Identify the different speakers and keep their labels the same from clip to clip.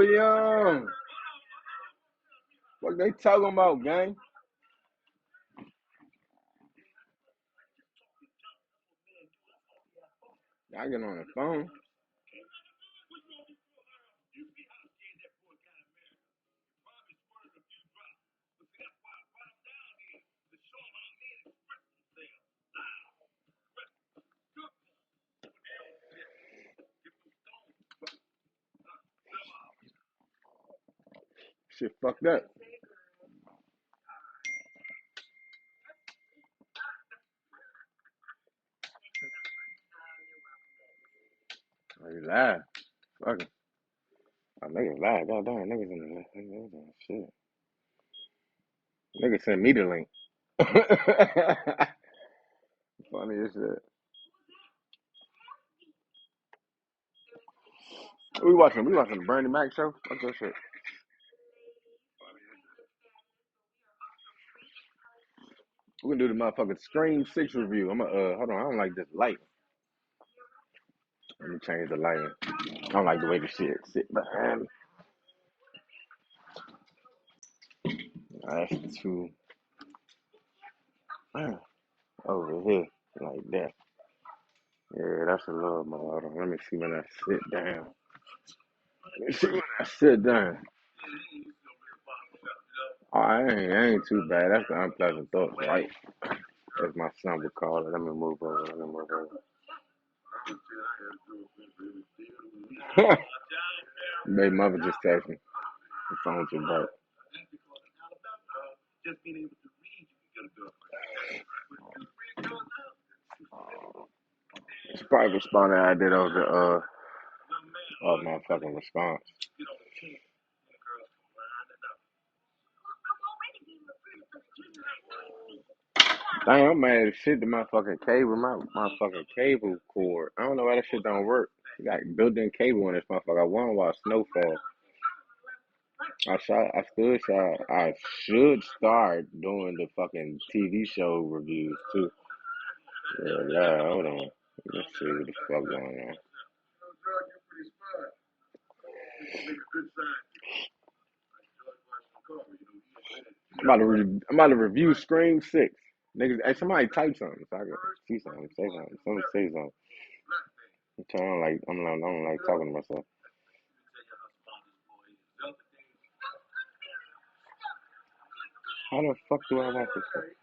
Speaker 1: we on? What they talking about, gang? I get on the phone. Shit fucked up. Oh, you live. Fuck it. Oh, niggas live. Goddamn, niggas in the shit. Niggas sent me the link. Funny as shit. We watching the Bernie Mac show? What's that shit? We can do the motherfucking Scream 6 review. I'm hold on, I don't like this light. Let me change the lighting. I don't like the way the shit sit behind me. That's too over here like that. Yeah, that's a little more. Hold on, let me see when I sit down. Let me see when I sit down. Oh, I ain't too bad. That's the unpleasant thoughts, right? As my son would call it. Let me move over. Baby mother just texted me. The phone too bright. She probably responded. I did over my fucking response. Dang, I'm mad as shit to my fucking cable, my fucking cable cord. I don't know why that shit don't work. You got built-in cable in this motherfucker. I wonder why snowfall. I should start doing the fucking TV show reviews too. Yeah, hold on. Let's see what the fuck going on. I'm about to review Scream 6. Niggas, hey, somebody type something so I can see something, say something. Someone say something. I don't like talking to myself. How the fuck do I watch this shit?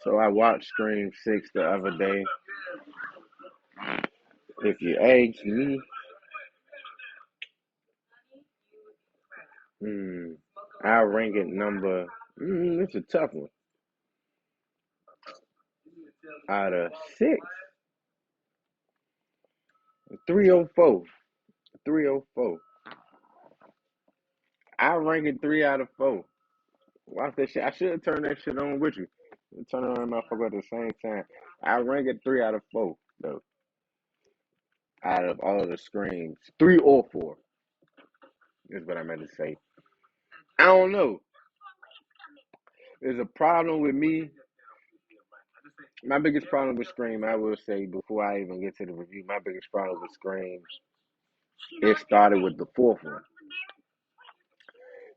Speaker 1: So I watched Scream 6 the other day. If you ask me, I rank it number. It's a tough one. Out of 6, 304. 304. I rank it 3 out of 4. Watch that shit. I should have turned that shit on with you. Turn it on, motherfucker, at the same time. I rank it 3 out of 4, though. Out of all of the screams, 3 or 4 is what I meant to say. I don't know. There's a problem with me. My biggest problem with Scream, I will say, before I even get to the review, my biggest problem with Scream, it started with the 4th one.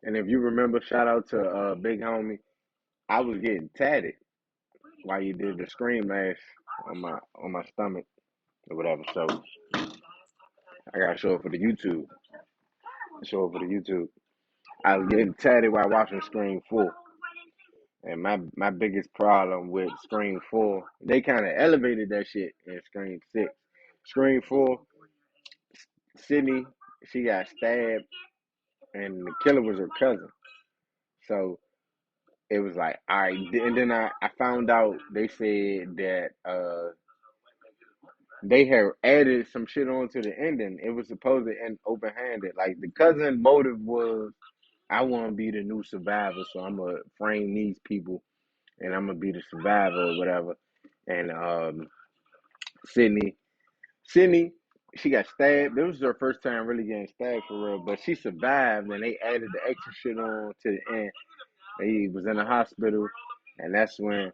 Speaker 1: And if you remember, shout out to Big Homie, I was getting tatted while you did the Scream mask on my stomach or whatever. So I gotta show it for the YouTube. I was getting tatted while watching Scream 4. And my biggest problem with Scream 4, they kind of elevated that shit in Scream 6. Scream 4, Sydney, she got stabbed, and the killer was her cousin. So it was like, all right. And then I found out they said that they had added some shit onto the ending. It was supposed to end open-handed. Like, the cousin motive was, I want to be the new survivor, so I'm going to frame these people, and I'm going to be the survivor or whatever. And Sydney, she got stabbed. This was her first time really getting stabbed for real, but she survived, and they added the extra shit on to the end. He was in the hospital, and that's when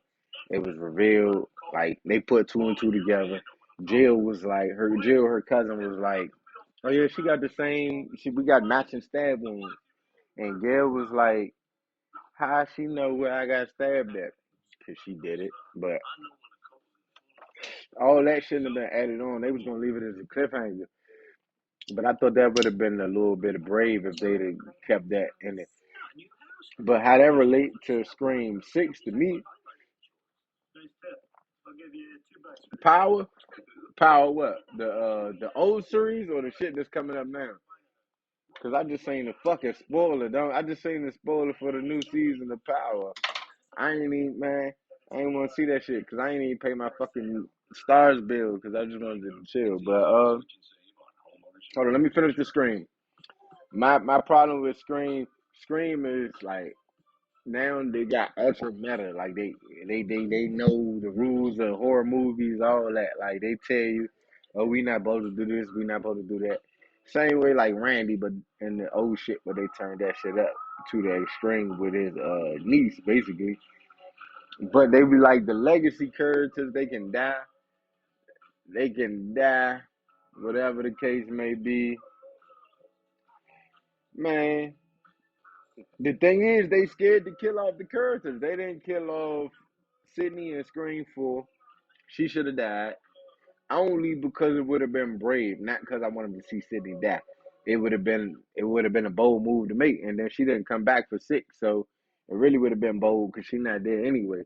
Speaker 1: it was revealed. Like, they put 2 and 2 together, Her cousin was like, oh yeah, she got the same. We got matching stab wounds, and Gail was like, how she know where I got stabbed at? Cause she did it, but all that shouldn't have been added on. They was gonna leave it as a cliffhanger, but I thought that would have been a little bit of brave if they'd have kept that in it. But how that relate to Scream 6 to me, Power, Power what? The old series or the shit that's coming up now? Cause I just seen the fucking spoiler. Don't I just seen the spoiler for the new season of Power. I ain't even man. I ain't want to see that shit because I ain't even pay my fucking stars bill because I just wanted to chill. But hold on, let me finish the Scream. My problem with Scream is like now they got ultra meta. Like they know the rules of horror movies, all that. Like they tell you, oh, we not supposed to do this, we not supposed to do that. Same way like Randy, but in the old shit, but they turned that shit up to the extreme with his niece, basically. But they be like the legacy characters, they can die, whatever the case may be. Man, the thing is, they scared to kill off the characters. They didn't kill off Sydney in Scream 4. She should have died. Only because it would have been brave, not because I wanted to see Sydney die. It would have been a bold move to make, and then she didn't come back for 6, so it really would have been bold because she's not dead anyway.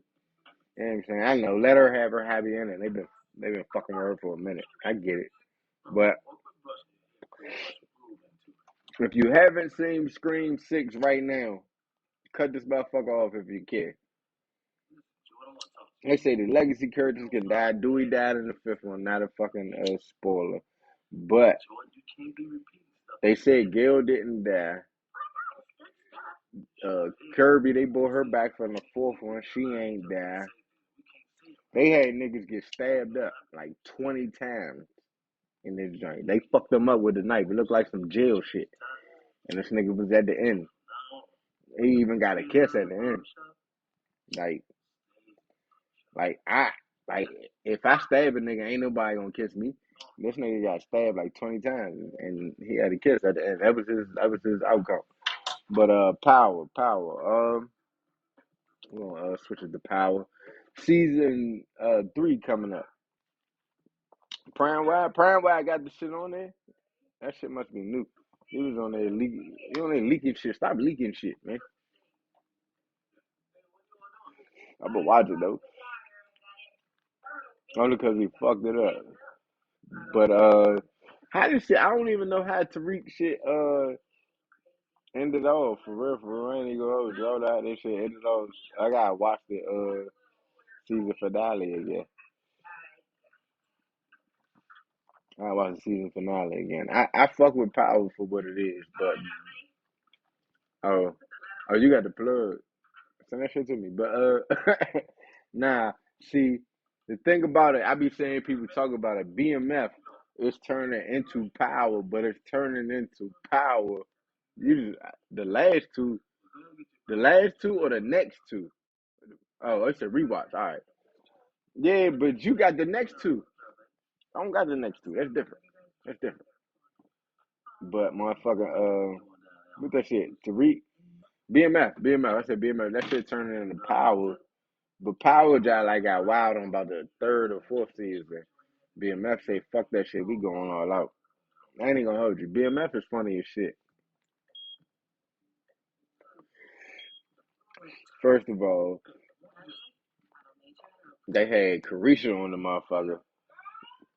Speaker 1: You know what I'm saying? I know, let her have her happy ending. They've been fucking with her for a minute. I get it, but if you haven't seen Scream 6 right now, cut this motherfucker off if you care. They say the legacy characters can die. Dewey died in the 5th one, not a fucking spoiler. But they said Gail didn't die. Kirby, they brought her back from the 4th one. She ain't die. They had niggas get stabbed up like 20 times in this joint. They fucked them up with a knife. It looked like some jail shit. And this nigga was at the end. He even got a kiss at the end. Like, like I like if I stab a nigga, ain't nobody gonna kiss me. This nigga got stabbed like 20 times and he had a kiss at the end. That was his outcome. But power. We're gonna switch it to power. Season 3 coming up. Prime Wide got the shit on there. That shit must be new. He was on there leaking. He on there leaking shit. Stop leaking shit, man. I've been watching though. Only because he fucked it up. But how this shit? I don't even know how Tariq shit ended off for real. I ain't gonna hold you. I don't know how this shit ended off. I gotta watch the season finale again. I gotta watch the season finale again. I fuck with Power for what it is, but oh you got the plug. Send that shit to me. But nah, see, the thing about it, I be saying people talk about it. BMF is turning into Power, but it's turning into Power. You just, the last two or the next two. Oh, it's a rewatch. All right. Yeah, but you got the next two. I don't got the next two. That's different. That's different. But motherfucker, what that shit? Tariq, BMF. I said BMF. That shit turning into Power. But Power got wild on about the 3rd or 4th season. BMF say, fuck that shit, we going all out. I ain't gonna hold you. BMF is funny as shit. First of all, they had Carisha on the motherfucker.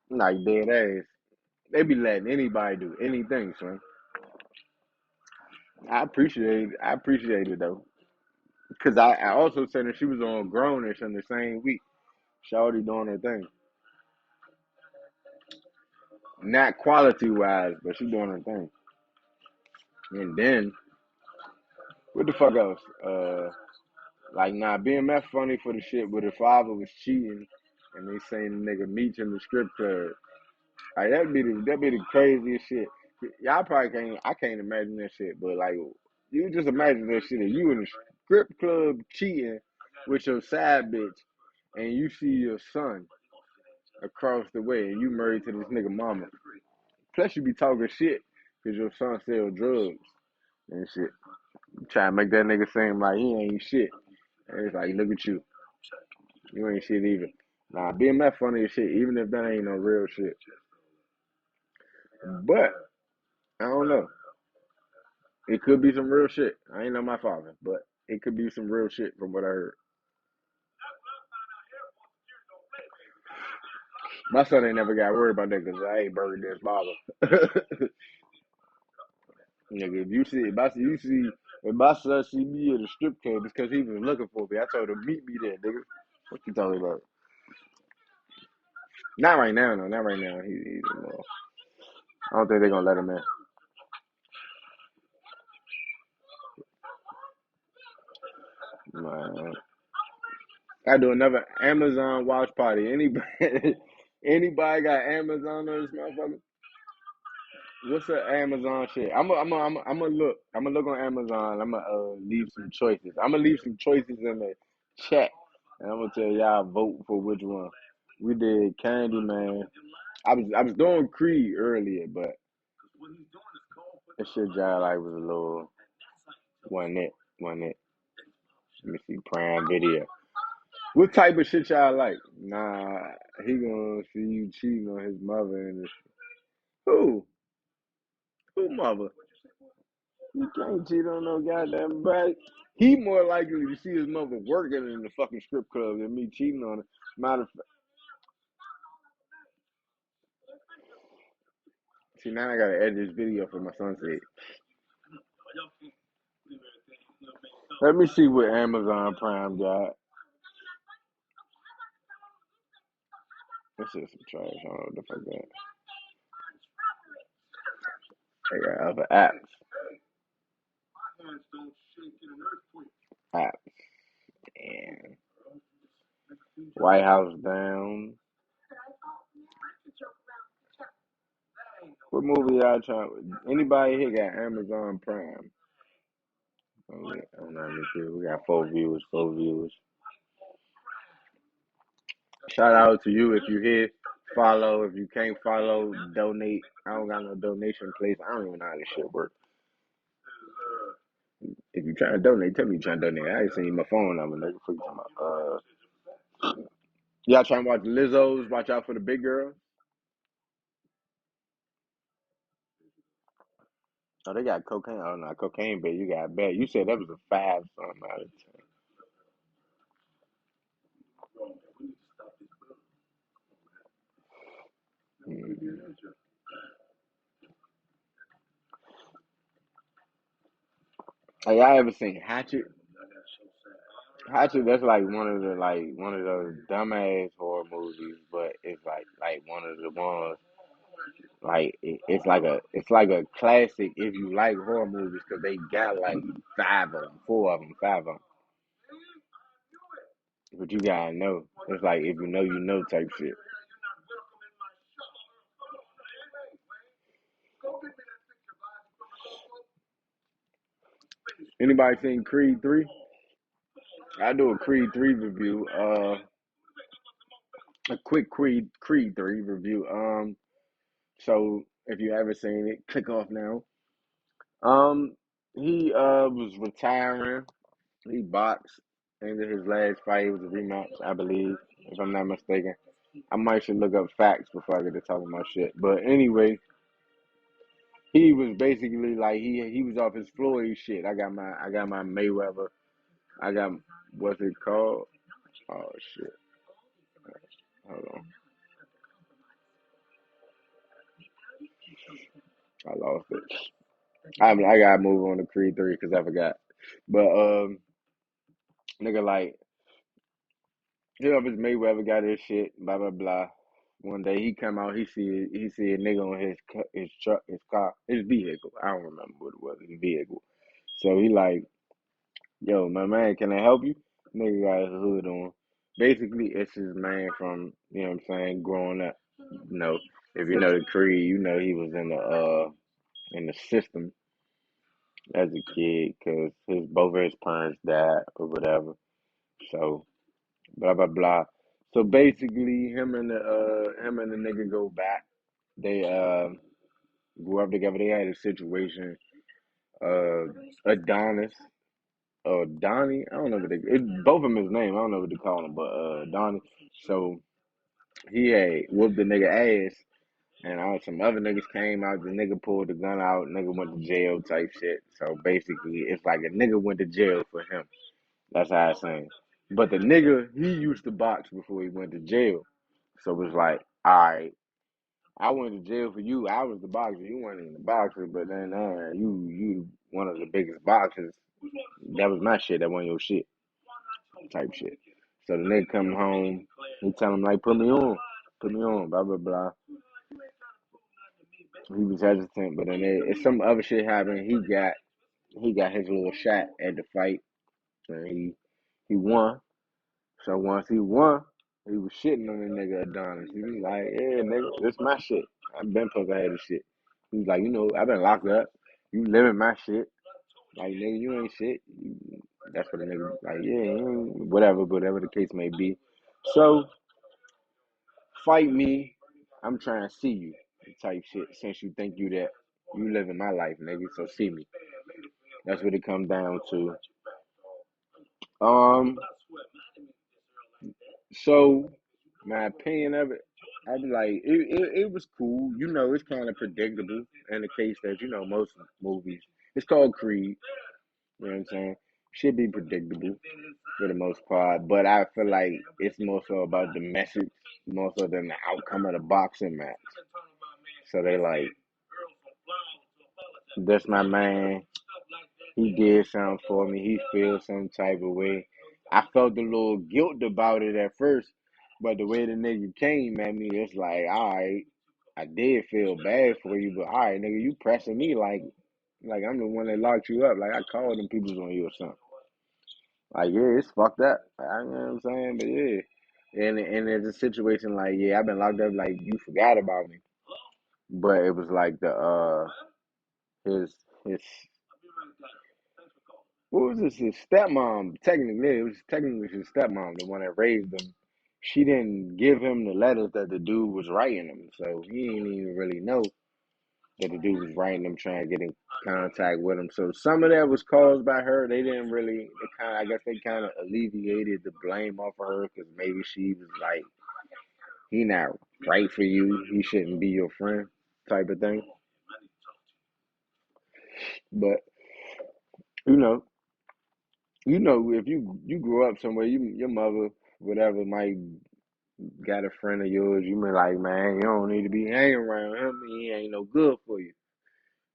Speaker 1: Like dead ass. They be letting anybody do anything, son. I appreciate it though. Cause I also said that she was on Grownish in the same week. Shawty doing her thing. Not quality wise, but she doing her thing. And then what the fuck else? Like nah, BMF funny for the shit where the father was cheating and they saying the nigga Meech in the strip club. Like that'd be the craziest shit. Y'all probably can't I can't imagine that shit, but like you just imagine that shit. If you in the strip club cheating with your side bitch and you see your son. across the way and you married to this nigga mama. Plus you be talking shit because your son sell drugs and shit. Try to make that nigga seem like he ain't shit. And it's like, look at you. You ain't shit either. Nah, BMF funny as shit, even if that ain't no real shit. But, I don't know. It could be some real shit. I ain't know my father, but it could be some real shit from what I heard. My son ain't never got worried about that because I ain't buried his father. Nigga, if my son see me at a strip club, it's because he was looking for me. I told him, meet me there, nigga. What you talking about? Not right now, no. Not right now. He's I don't think they're gonna let him in. Man. I do another Amazon watch party. Anybody got Amazon on this motherfucker? What's the Amazon shit? I'm gonna look. I'm gonna look on Amazon. I'm gonna leave some choices. I'm gonna leave some choices in the chat, and I'm gonna tell y'all vote for which one. We did Candyman. I was doing Creed earlier, but that shit y'all like was a little wasn't it? Let me see Prime Video. What type of shit y'all like? Nah, he gonna see you cheating on his mother and this. Who? Who mother? You can't cheat on no goddamn body. He more likely to see his mother working in the fucking strip club than me cheating on her. Matter of fact, see now I gotta edit this video for my sunset. Let me see what Amazon Prime got. This is some trash. I don't know what the fuck that. They got other apps. And White House down. What movie y'all trying? Anybody here got Amazon Prime? Oh, yeah. I don't know how many people. We got 4 viewers. 4 viewers. Shout out to you if you here. Follow. If you can't follow, donate. I don't got no donation place. I don't even know how this shit works. If you trying to donate, tell me you trying to donate. I ain't seen my phone number. Nigga, fuck you talking about. Y'all trying to watch Lizzo's? Watch out for the big girl. Oh, they got cocaine. Oh no, cocaine, baby. You got bad. You said that was a 5 something out of 10. Hey, y'all ever seen Hatchet? Hatchet, that's like one of those dumbass horror movies, but it's like one of the ones like it's like a classic if you like horror movies because they got like 5 of them, 4 of them, 5 of them. But you gotta know, it's like if you know type shit. Anybody seen Creed 3? I do a Creed 3 review. A quick Creed 3 review. So if you ever seen it, click off now. Um, he was retiring. He boxed. Ended his last fight. It was a rematch, I believe, if I'm not mistaken. I might should look up facts before I get to talking about shit. But anyway, he was basically like he was off his Floyd shit. I got my Mayweather. I got what's it called? Oh shit. Hold on. I lost it. I gotta move on to Creed 3 because I forgot. But nigga like he off his Mayweather got his shit, blah blah blah. One day he come out, he see a nigga on his truck, his car, his vehicle. I don't remember what it was, his vehicle. So he like, yo, my man, can I help you? Nigga got his hood on. Basically, it's his man from you know what I'm saying, growing up. You know, if you know the Creed, you know he was in the system as a kid because both of his parents died or whatever. So blah blah blah. So basically, him and the nigga go back. They grew up together. They had a situation. Uh, Adonis or Donnie, I don't know what both of them his name. I don't know what they call him, but Donnie. So he had whooped the nigga ass, and some other niggas came out. The nigga pulled the gun out. Nigga went to jail type shit. So basically, it's like a nigga went to jail for him. That's how I saying. But the nigga, he used to box before he went to jail. So it was like, all right, I went to jail for you. I was the boxer. You weren't even the boxer. But then you one of the biggest boxers. That was my shit. That wasn't your shit type shit. So the nigga come home. He tell him like, put me on, blah blah blah. He was hesitant, but then if some other shit happened, he got his little shot at the fight, and he won. So once he won, he was shitting on the nigga Adonis. He was like, yeah, nigga, this my shit. I've been supposed to have this shit. He was like, I've been locked up. You living my shit. Like, nigga, you ain't shit. That's what the nigga was like, yeah, whatever the case may be. So, fight me. I'm trying to see you type shit since you think you living my life, nigga. So see me. That's what it comes down to. Um, so my opinion of it, I'd be like, it was cool. It's kind of predictable in the case that, most movies. It's called Creed. You know what I'm saying? Should be predictable for the most part. But I feel like it's more so about the message, more so than the outcome of the boxing match. So they like, that's my man. He did something for me. He feels some type of way. I felt a little guilt about it at first, but the way the nigga came at me, it's like, all right, I did feel bad for you, but all right, nigga, you pressing me like I'm the one that locked you up. Like I called them people on you or something. Like yeah, it's fucked up. You know what I'm saying? But yeah, and there's a situation like yeah, I've been locked up. Like you forgot about me, but it was like his his what was this? His stepmom, technically, it was technically his stepmom, the one that raised him. She didn't give him the letters that the dude was writing him, so he didn't even really know that the dude was writing them, trying to get in contact with him. So some of that was caused by her. They didn't really, I guess they kind of alleviated the blame off of her because maybe she was like, he not right for you. He shouldn't be your friend type of thing. But, you know, if you grew up somewhere, your mother, whatever, might got a friend of yours, you may like, man, you don't need to be hanging around him. He ain't no good for you.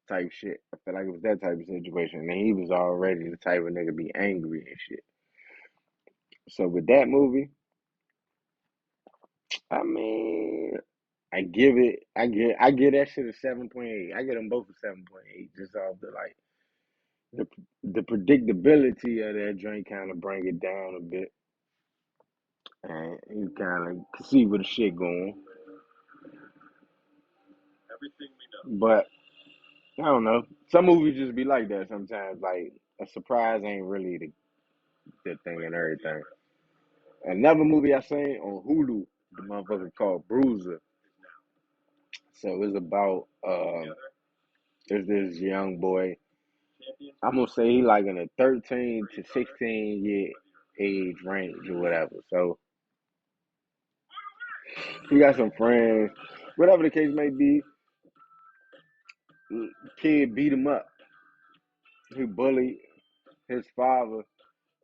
Speaker 1: Type shit. I feel like it was that type of situation. And he was already the type of nigga be angry and shit. So with that movie, I mean, I give that shit a 7.8. I get them both a 7.8 just off the like the the predictability of that drink kind of bring it down a bit, and you kind of see where the shit going. But I don't know. Some movies just be like that sometimes. Like a surprise ain't really the thing and everything. Another movie I seen on Hulu, the motherfucker called Bruiser. So it's about there's this young boy. I'm gonna say he like in a 13 to 16 year age range or whatever. So he got some friends, whatever the case may be. Kid beat him up. He bullied his father.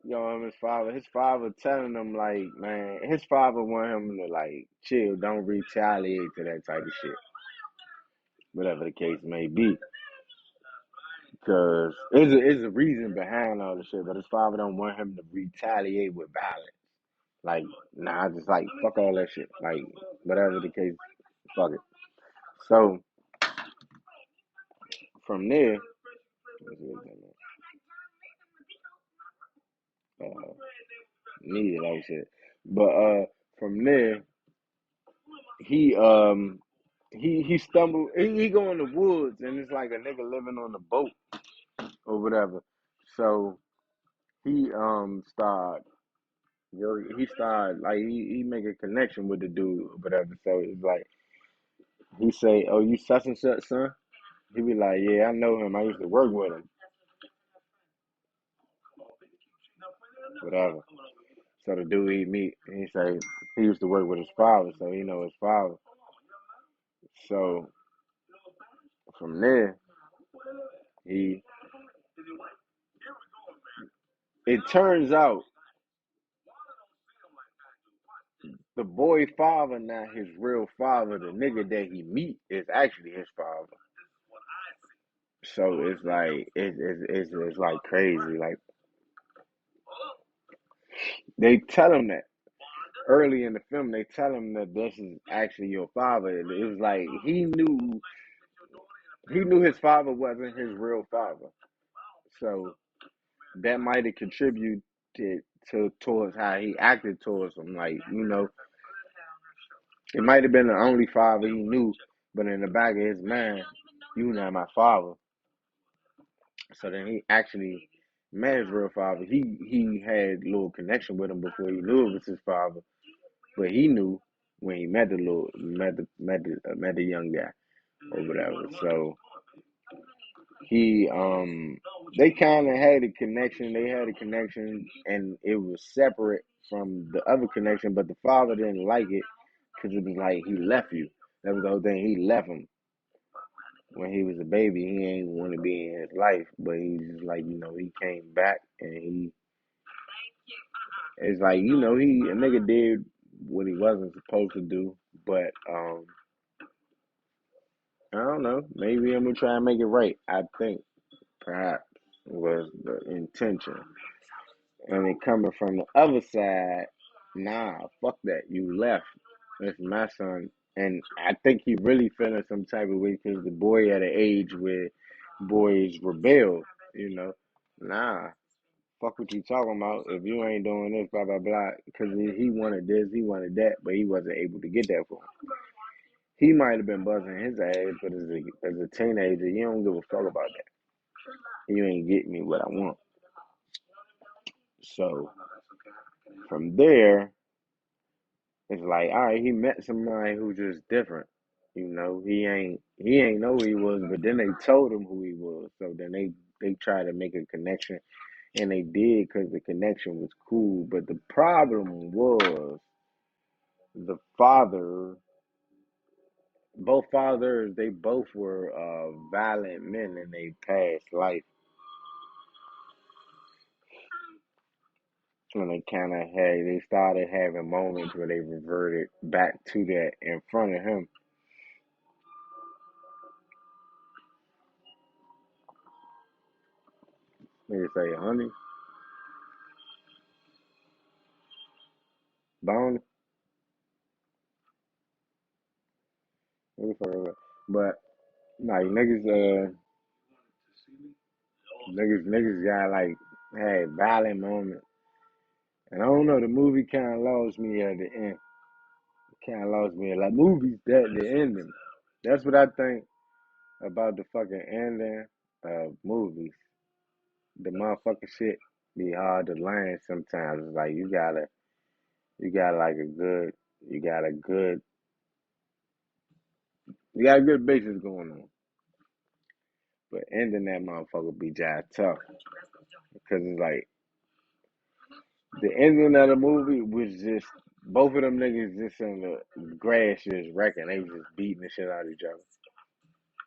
Speaker 1: His father. His father telling him like, man, his father want him to like chill, don't retaliate to that type of shit. Whatever the case may be. Because there's a reason behind all the shit, but his father don't want him to retaliate with violence. Like, nah, just like fuck all that shit. Like, whatever the case, fuck it. So from there, uh, needed like shit. But from there, he he stumbled. He go in the woods, and it's like a nigga living on the boat or whatever. So he start he started like he make a connection with the dude or whatever. So it's like he say, "Oh, you such and such son." He be like, "Yeah, I know him. I used to work with him, whatever." So the dude he meet, he say he used to work with his father, so he know his father. So from there, he it turns out the boy father not his real father. The nigga that he meet is actually his father. So it's like it's like crazy. Like they tell him that early in the film. They tell him that this is actually your father. It was like he knew his father wasn't his real father. So that might have contributed to towards how he acted towards him. Like it might have been the only father he knew, but in the back of his mind, you not my father. So then he actually met his real father. He had a little connection with him before he knew it was his father, but he knew when he met the little met the young guy or whatever. So he they kind of had a connection. They had a connection, and it was separate from the other connection. But the father didn't like it because it was like he left you. That was the whole thing. He left him when he was a baby. He ain't want to be in his life, but he's just like he came back and he it's like he a nigga did what he wasn't supposed to do, but I don't know. Maybe I'm gonna try and make it right. I think perhaps was the intention. And it coming from the other side, nah, fuck that. You left. That's my son. And I think he really feeling some type of way because the boy at an age where boys rebel, you know. Nah, fuck what you talking about. If you ain't doing this, blah, blah, blah. Because he wanted this, he wanted that, but he wasn't able to get that for him. He might have been buzzing his ass, but as a teenager, you don't give a fuck about that. You ain't getting me what I want. So from there, it's like, all right, he met somebody who's just different. He ain't know who he was, but then they told him who he was. So then they tried to make a connection, and they did because the connection was cool. But the problem was the father, both fathers, they both were violent men in their past life, and they started having moments where they reverted back to that in front of him. They say, honey, bone. But like niggas got like had violent moments, and I don't know. The movie kind of lost me at the end. Kind of lost me. Like movies, that the ending. That's what I think about the fucking ending of movies. The motherfucking shit be hard to land sometimes. It's like you got like a good, you got a good, you got a good basis going on. But ending that motherfucker be jive tough because it's like the ending of the movie was just both of them niggas just in the grass just wrecking. They was just beating the shit out of each other.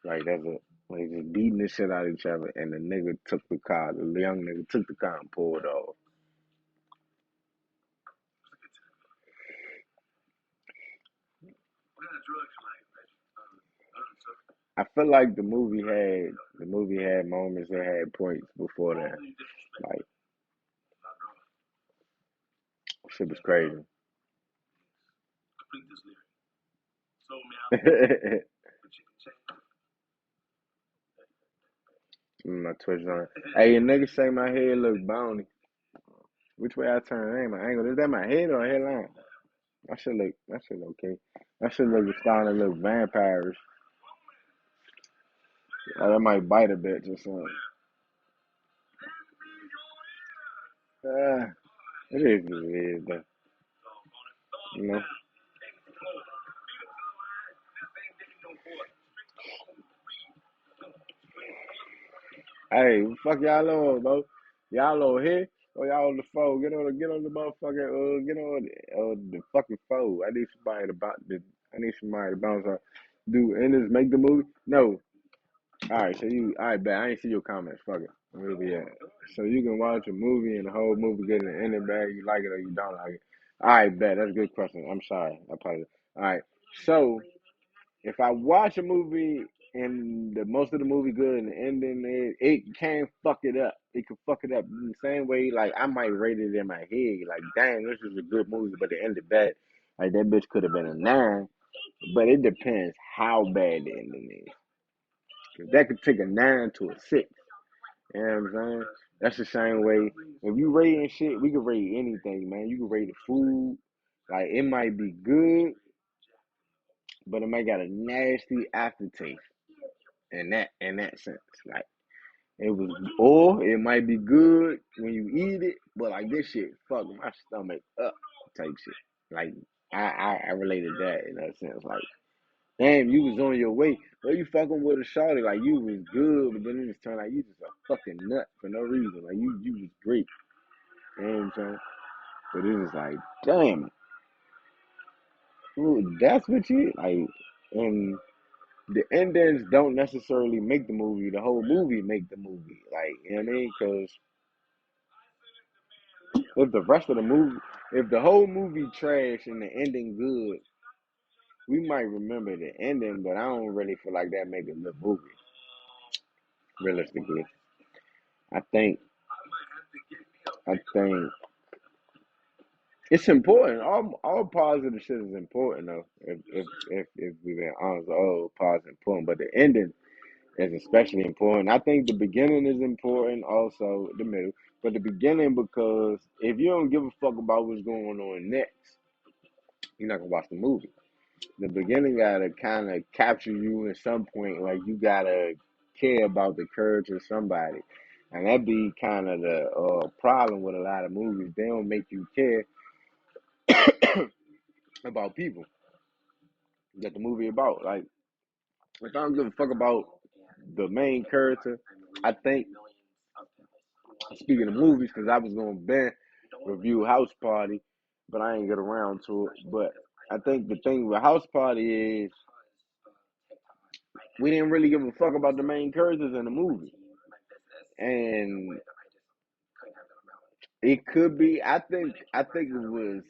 Speaker 1: Like that's it. Like just beating the shit out of each other, and the nigga took the car. The young nigga took the car and pulled off. I feel like the movie had moments that had points before that. Like shit was crazy. My Twitch on. Hey, a nigga say my head look bony. Which way I turn? Ain't my angle? Is that my head or headline? I should look okay. I should look starting to look vampires. That might bite a bitch or something. It is what it is, though. You know. Hey, fuck y'all on, bro. Y'all on here or y'all on the phone? Get on the motherfucking get on the fucking phone. I need somebody to bounce off. Do Enders make the movie? No. All right, so all right, bet I ain't see your comments. Fuck it. Where we at? So you can watch a movie and the whole movie get in the ending bag. You like it or you don't like it. All right, bet that's a good question. I'm sorry. I apologize. All right, so if I watch a movie and most of the movie good and the ending, it can fuck it up. It can fuck it up in the same way. Like I might rate it in my head, like dang, this is a good movie, but the ended bad. Like that bitch could have been a 9, but it depends how bad the ending is. 'Cause that could take a 9 to a 6. You know what I'm saying? That's the same way. If you rating shit, we can rate anything, man. You can rate the food. Like it might be good, but it might got a nasty aftertaste in that sense. Like it was, or it might be good when you eat it, but like this shit fuck my stomach up type shit. Like I related that in that sense. Like damn, you was on your way. Well, you fucking with a shawty, like you was good, but then it just turned out you just a fucking nut for no reason. Like you was great. You know what I'm saying? But it was like, damn, ooh, that's what you like. And the endings don't necessarily make the movie. The whole movie make the movie. Like, you know what I mean? Because if the rest of the movie, if the whole movie trash and the ending good, we might remember the ending, but I don't really feel like that make a good movie. Realistically, I think, I think it's important. All positive shit is important though. If we been honest, all positive important, but the ending is especially important. I think the beginning is important, also the middle, but the beginning because if you don't give a fuck about what's going on next, you're not gonna watch the movie. The beginning gotta kind of capture you at some point. Like you gotta care about the courage of somebody, and that be kind of the problem with a lot of movies. They don't make you care about people that the movie about. Like if I don't give a fuck about the main character, I think speaking of movies, because I was gonna review House Party, but I ain't get around to it. But I think the thing with House Party is we didn't really give a fuck about the main characters in the movie, and it could be. I think it was.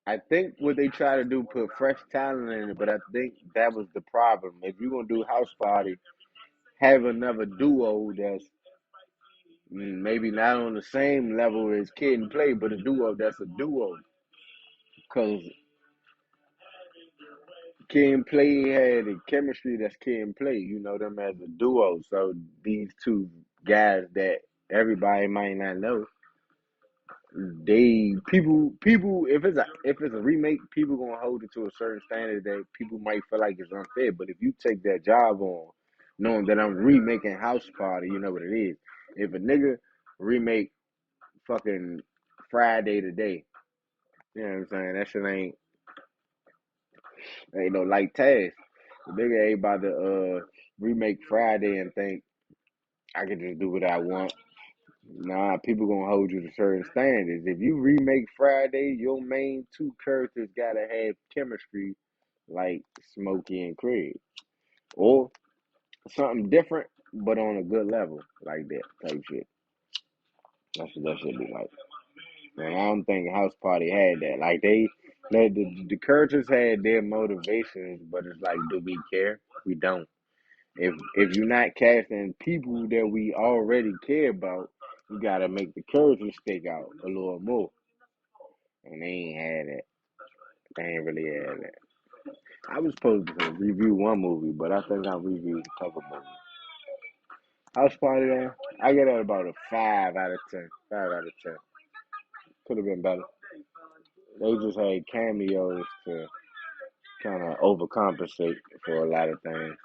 Speaker 1: I think what they try to do put fresh talent in it, but I think that was the problem. If you're gonna do House Party, have another duo that's maybe not on the same level as Kid and Play, but a duo that's a duo. Because Kid and Play had a chemistry that's Kid and Play. You know them as a duo. So these two guys that everybody might not know, they people if it's a remake, people gonna hold it to a certain standard that people might feel like it's unfair. But if you take that job on, knowing that I'm remaking House Party, you know what it is. If a nigga remake fucking Friday today, you know what I'm saying? That shit ain't no light task. The nigga ain't about to remake Friday and think I can just do what I want. Nah, people gonna hold you to certain standards. If you remake Friday, your main two characters gotta have chemistry like Smokey and Craig. Or something different but on a good level like that type shit. That's what that should be like. And I don't think House Party had that. Like the characters had their motivations, but it's like, do we care? We don't. If you're not casting people that we already care about, you gotta make the characters stick out a little more. And they ain't had that. They ain't really had that. I was supposed to review one movie, but I think I reviewed a couple movies. House Party, I get it about a 5 out of 10. 5 out of 10. Could have been better. They just had cameos to kind of overcompensate for a lot of things.